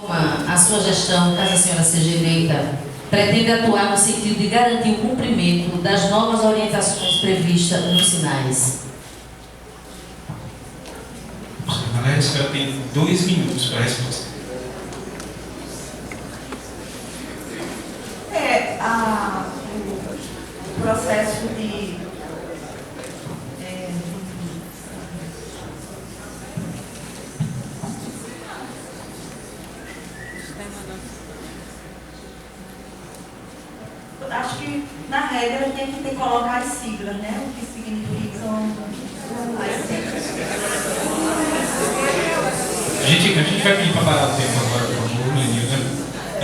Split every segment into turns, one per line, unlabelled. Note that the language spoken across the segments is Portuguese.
A sua gestão, caso a senhora seja eleita, pretende atuar no sentido de garantir o cumprimento das novas orientações previstas nos sinais?
Valéria, a senhora tem 2 minutos para a resposta.
O processo de acho que na regra tem que colocar as siglas, né? O que significam as siglas.
A gente vai pedir para parar o tempo agora, por favor, Lenilda.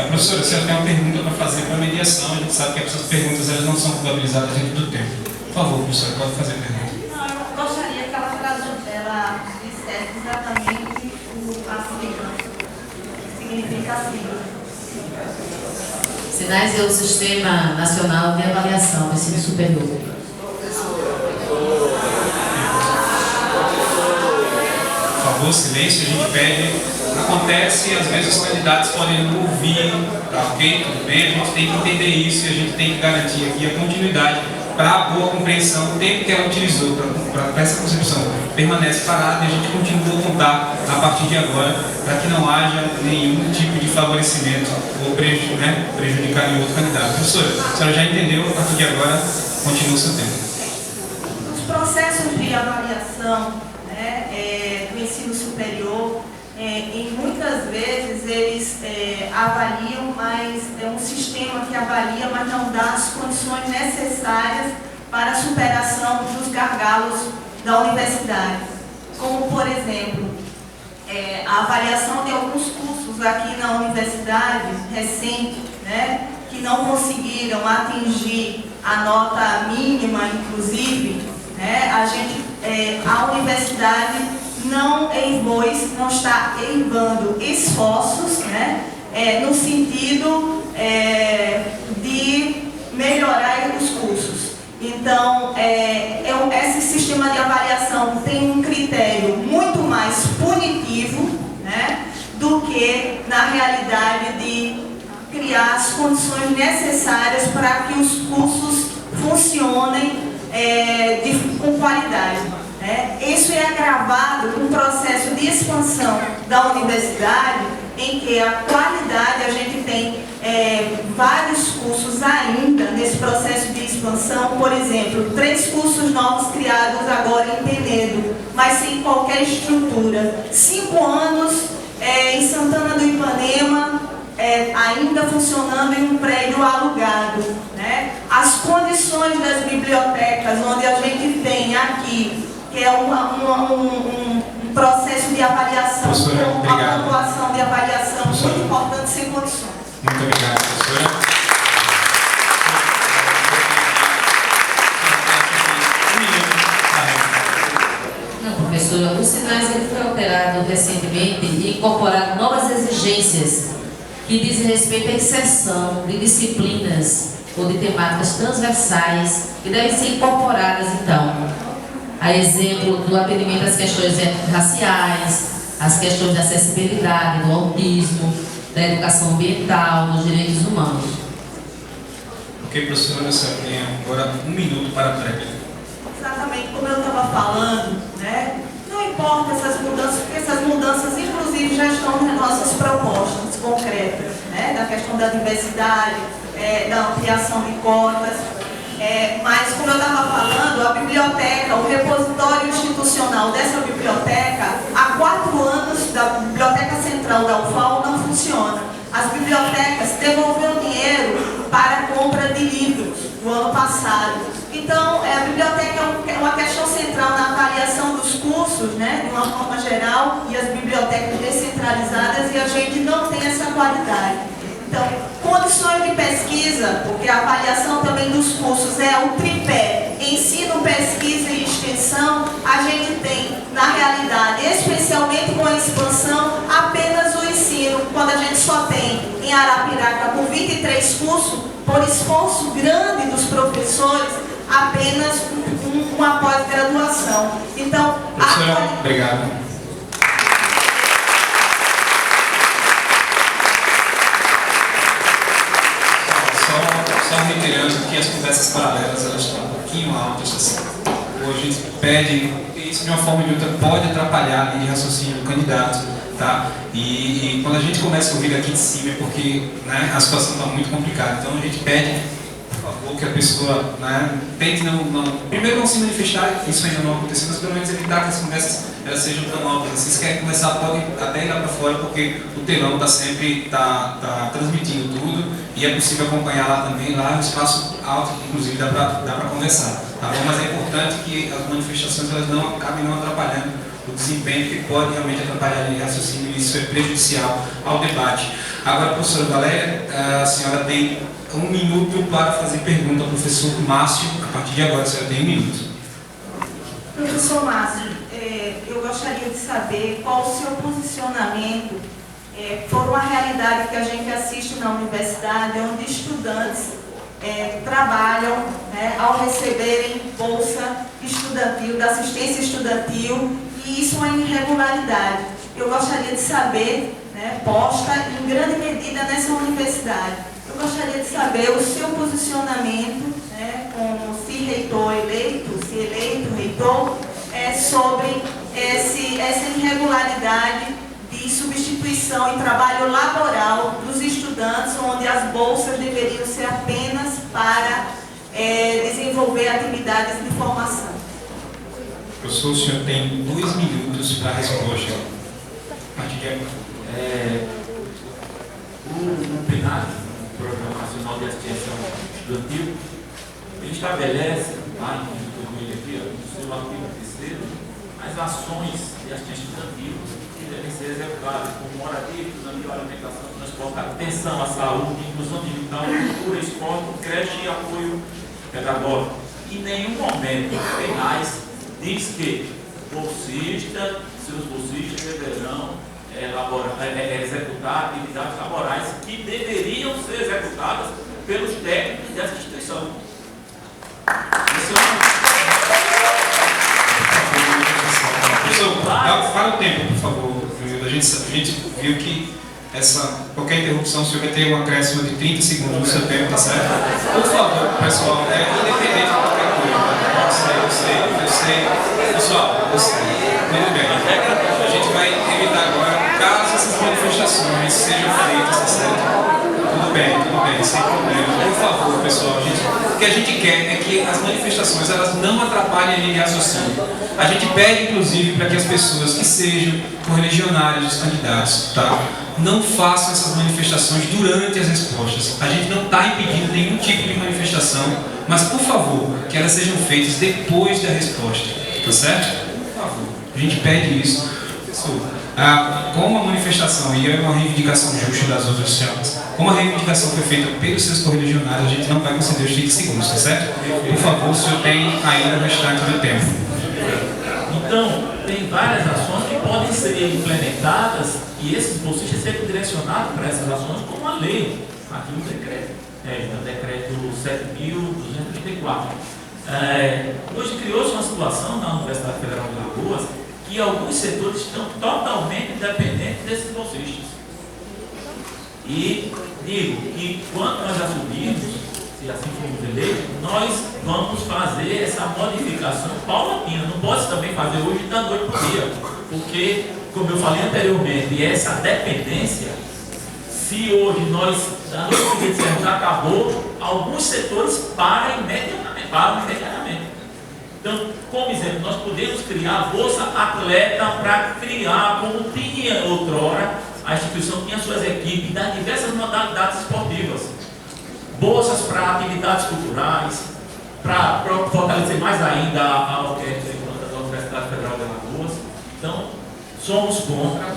Professora, a senhora tem uma pergunta para fazer para a mediação. A gente sabe que essas perguntas elas não são contabilizadas dentro do tempo. Por favor, professora, pode fazer a pergunta.
Não, eu gostaria que ela dissesse exatamente a sigla. O que significa a sigla.
Sinais é o Sistema Nacional de Avaliação do Ensino Superior.
Por favor, silêncio, a gente pede. Acontece, às vezes os candidatos podem não ouvir, tá ok? Tudo bem, a gente tem que entender isso e a gente tem que garantir aqui a continuidade para a boa compreensão. O tempo que ela utilizou para essa concepção permanece parado e a gente continua a contar a partir de agora para que não haja nenhum tipo de favorecimento ou prejudicar nenhum outro candidato. Professora, a senhora já entendeu, a partir de agora continua o seu tempo.
Os processos de avaliação, né, do ensino superior, e muitas vezes eles avaliam, mas é um sistema que avalia, mas não dá as condições necessárias para a superação dos gargalos da universidade. Como, por exemplo, a avaliação de alguns cursos aqui na universidade recente, né, que não conseguiram atingir a nota mínima, inclusive, né, a universidade não está eivando esforços, né, no sentido de melhorar os cursos. Então, esse sistema de avaliação tem um critério muito mais punitivo, né, do que, na realidade, de criar as condições necessárias para que os cursos funcionem com qualidade. Isso é agravado com o processo de expansão da universidade, em que a qualidade, a gente tem vários cursos ainda nesse processo de expansão. Por exemplo, 3 cursos novos criados agora em Penedo, mas sem qualquer estrutura. 5 anos em Santana do Ipanema, ainda funcionando em um prédio alugado, né? As condições das bibliotecas, onde a gente tem aqui, que é um processo de avaliação, uma pontuação de avaliação muito importante, sem condições.
Muito obrigado, professora.
Não, professora, os sinais ele foi alterado recentemente e incorporado novas exigências que dizem respeito à inserção de disciplinas ou de temáticas transversais que devem ser incorporadas, então, a exemplo do atendimento às questões raciais, às questões da acessibilidade, do autismo, da educação ambiental, dos direitos humanos.
Ok, professora, a senhora tem agora 1 minuto para a prévia.
Exatamente como eu estava falando, né? Não importa essas mudanças, porque essas mudanças, inclusive, já estão nas nossas propostas concretas, né? Da questão da diversidade, da ampliação de cotas. Mas, como eu estava falando, a biblioteca, o repositório institucional dessa biblioteca, há 4 anos, da Biblioteca Central da UFAL, não funciona. As bibliotecas devolveram dinheiro para a compra de livros no ano passado. Então, a biblioteca é uma questão central na avaliação dos cursos, né, de uma forma geral, e as bibliotecas descentralizadas, e a gente não tem essa qualidade. Então, condições de pesquisa, porque a avaliação também dos cursos é o tripé, ensino, pesquisa e extensão, a gente tem, na realidade, especialmente com a expansão, apenas o ensino, quando a gente só tem em Arapiraca, com 23 cursos, por esforço grande dos professores, apenas uma pós-graduação. Então,
professora, obrigado. Só reiterando que as conversas paralelas elas estão um pouquinho altas, assim. Ou a gente pede, isso de uma forma ou de outra pode atrapalhar a linha de raciocínio do candidato, tá? E quando a gente começa a ouvir aqui de cima é porque, né, a situação está muito complicada. Então a gente pede, por favor, que a pessoa, né, tente primeiro não se manifestar, isso ainda não aconteceu, mas pelo menos evitar que as conversas elas sejam tão altas. Se vocês querem conversar, podem até ir lá para fora, porque o telão está sempre transmitindo tudo e é possível acompanhar lá também, lá no espaço alto, inclusive dá para conversar. Tá bom? Mas é importante que as manifestações elas não acabem não atrapalhando o desempenho, que pode realmente atrapalhar o raciocínio, e isso é prejudicial ao debate. Agora, professora Valéria, a senhora tem 1 minuto para fazer pergunta ao professor Márcio. A partir de agora, a senhora tem 1 minuto.
Professor Márcio, eu gostaria de saber qual o seu posicionamento por uma realidade que a gente assiste na universidade, onde estudantes trabalham, né, ao receberem bolsa estudantil, da assistência estudantil, e isso é uma irregularidade. Eu gostaria de saber, né, posta em grande medida nessa universidade, eu gostaria de saber o seu posicionamento, né, como se reitor eleito, se eleito reitor, sobre essa irregularidade de substituição em trabalho laboral dos estudantes, onde as bolsas deveriam ser apenas para desenvolver atividades de formação.
Professor, o senhor tem 2 minutos para a resposta. A partir de agora.
O PNAD, o Programa Nacional de Assistência Estudantil, ele estabelece, lá em 2000, no seu artigo 3º, as ações de assistência estudantil que devem ser executadas, como moradia, estudantil, alimentação, transporte, atenção à saúde, inclusão digital, cultura, esporte, creche e apoio pedagógico. Em nenhum momento os penais diz que seus bolsistas deverão executar atividades laborais que deveriam ser executadas pelos técnicos dessa instituição.
Professor, para o tempo, por favor. A gente viu que qualquer interrupção, o senhor vai ter um acréscimo de 30 segundos no seu tempo, tá certo? Por favor, pessoal, independente de qualquer coisa. Eu sei. Pessoal, muito bem. A gente vai evitar agora, caso essas manifestações sejam feitas, tá certo? Tudo bem, sem problema. Por favor, pessoal, o que a gente quer é que as manifestações elas não atrapalhem a linha de raciocínio. A gente pede, inclusive, para que as pessoas que sejam correligionários dos candidatos, tá, não façam essas manifestações durante as respostas. A gente não está impedindo nenhum tipo de manifestação, mas, por favor, que elas sejam feitas depois da resposta, tá certo? Por favor, a gente pede isso. Pessoal, como a manifestação e é uma reivindicação justa das outras chapas, como a reivindicação foi feita pelos seus correligionários, a gente não vai conceder os 30 segundos, tá certo? Por favor, o senhor tem ainda o restante do tempo.
Então, tem várias ações que podem ser implementadas e esses bolsistas serem direcionados para essas ações como a lei, aqui no decreto, no decreto 7.234. Hoje criou-se uma situação na Universidade Federal de Alagoas que alguns setores estão totalmente dependentes desses bolsistas. E digo que quando nós assumirmos, se assim formos eleitos, nós vamos fazer essa modificação paulatina. Não pode também fazer hoje da noite para o dia, porque, como eu falei anteriormente, essa dependência, se hoje nós, da noite para o dia, dissermos acabou, alguns setores param imediatamente. Então, como exemplo, nós podemos criar a Bolsa Atleta para criar, como tinha outrora, a instituição tinha suas equipes das diversas modalidades esportivas. Bolsas para atividades culturais, para fortalecer mais ainda a orquestra da Universidade Federal de Alagoas. Então, somos contra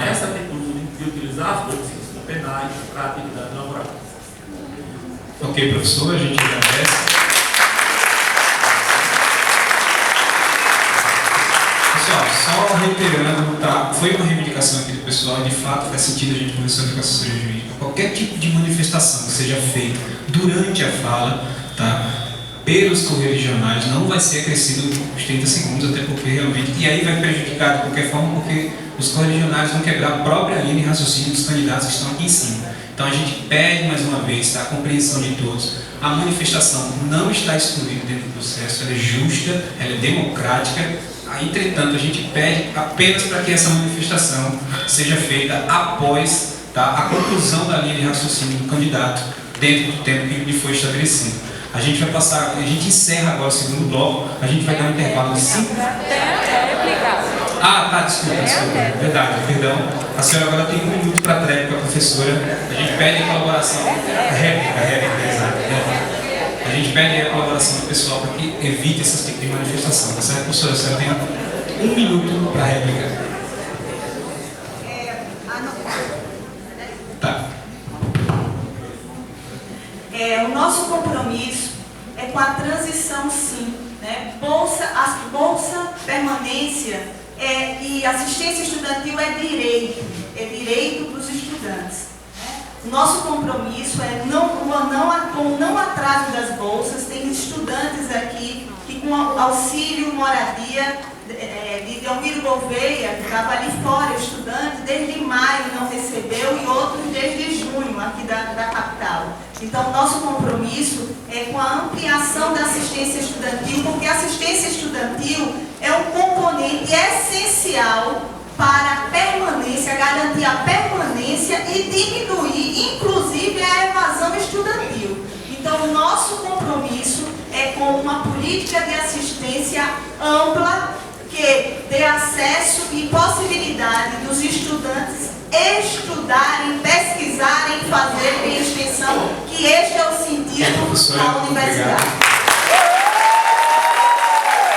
essa atitude de utilizar as bolsas do PNAD para atividades laborais.
Ok, professor, a gente agradece. Pessoal, só reiterando, tá? Foi uma reivindicação aqui do pessoal e de fato faz sentido a gente conversar com a assessoria jurídica. Qualquer tipo de manifestação que seja feita durante a fala, tá? pelos correligionários não vai ser acrescido os 30 segundos, até porque realmente, e aí vai prejudicar de qualquer forma, porque os correligionários vão quebrar a própria linha de raciocínio dos candidatos que estão aqui em cima. Então a gente pede mais uma vez, tá, a compreensão de todos. A manifestação não está excluída dentro do processo, ela é justa, ela é democrática. Entretanto, a gente pede apenas para que essa manifestação seja feita após, tá, a conclusão da linha de raciocínio do candidato dentro do tempo que lhe foi estabelecido. A gente vai passar, a gente encerra agora o segundo bloco, a gente vai dar um intervalo de 5... Ah, tá, desculpa, verdade, perdão. A senhora agora tem 1 minuto para a tréplica, professora. A gente pede a colaboração, réplica, exato. A gente pede a colaboração do pessoal para que evite esse tipo de manifestação, tá certo, professora? A senhora tem 1 minuto para a réplica. Tá.
O nosso compromisso é com a transição, sim, né? Bolsa permanência e assistência estudantil é direito dos estudantes. Né? O nosso compromisso é com o não atraso das bolsas. Tem estudantes aqui que com auxílio moradia de Delmiro Gouveia, que estava ali fora, estudante, desde maio não recebeu, e outros desde junho, aqui da capital. Então, nosso compromisso é com a ampliação da assistência estudantil, porque a assistência estudantil é um componente essencial para a permanência, garantir a permanência e diminuir, inclusive, a evasão estudantil. Então, o nosso compromisso é com uma política de assistência ampla, que dê acesso e possibilidade dos estudantes estudarem, pesquisarem, fazerem extensão, que este é o sentido da universidade.